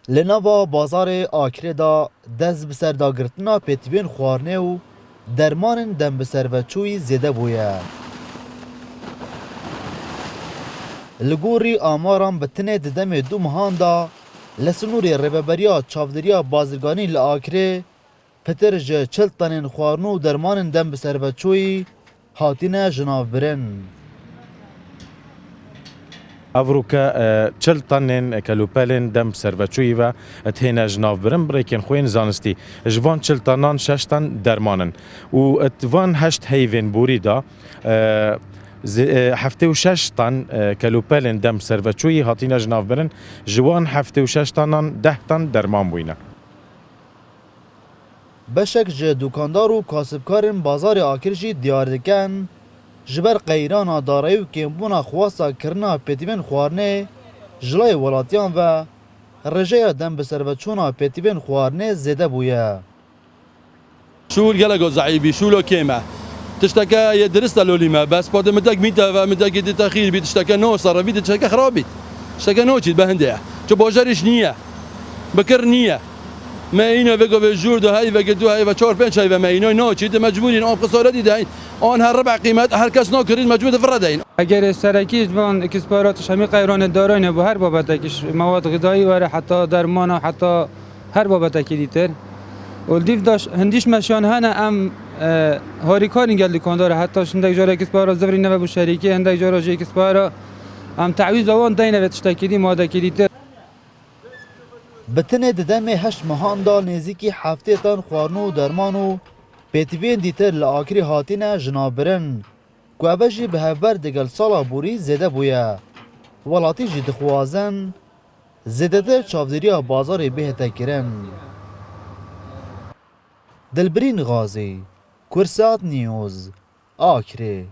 لنوا بازار آکره دا دست بسر داگرتنا پیتوین خوارنه و درمان دم بسر و چوی زیده بویه. لگوری آماران بتنه ددم دو مهان دا لسنوری رببریا چاودریا بازرگانی لآکره پتر جه 40 تنین خوارنو و درمان دم بسر و چوی هاتینه جناف برن. أفروكا 40 طن كالوبالين دم سرفتشوي و اتهينا جناف برم بريكن خوين زانستي جوان 40 طنان 6 طن درمانن و اتوان هشت هيفين بوريدا هفته و 6 طن كالوبالين دم سرفتشوي هاتينا جناف برن جوان هفته و 6 طنان 10 طن درمان بوينه. بشک جه دوکاندار و کاسبکارن بازار آکر جی دیار دکن جبر قیران دارایی و کمبونا خواستا کرنا پیتیوین خوارنه جلای ولاتیان و رجای دم بسر و چونا پیتیوین خوارنه زیده بویه. شو الجلجو زعيبي شو لو كيمة تشتكى يدرس لولي ما بس بعد متاك ميتا ومتاك تأخير بيت تشتكى نو صار بيت تشتكى خرابيت تشتكى نوتشي بهندية شو بوجارش نية بكر نية ما اینا وگو به جور ده هی وگو دو هی و 4-5 هی و ما اینا ناچید مجبورین آن قصاردی دهین آن هر ربع قیمت هر کس ناکرید مجبور فرادین. اگر سرکی جوان اکسپاراتش همه قیران دارن با هر بابتکش مواد غذایی و حتی درمان و حتی هر بابتکی دیتر و دیو داش هندیش مشان هنه ام هاریکار اینگل دکاندار حتی شنده جاره اکسپارات زبری نو بو شریکی هنده جاره جه اکسپارا ام تعویض آوان دینه و تشتکیدی ماده کلیتر. بتنه ددم هشت مهان دا نزیکی هفته تن خوارنو و درمانو پیتوین دیتر لآکری هاتینه جنابرن که اوه جی به هفبر دگل سالا بوری زیده بویه. ولاتی جی دخوازن زیده در چاودریا بازار بهتا کرن. دلبرین غازی کرسات نیوز آکره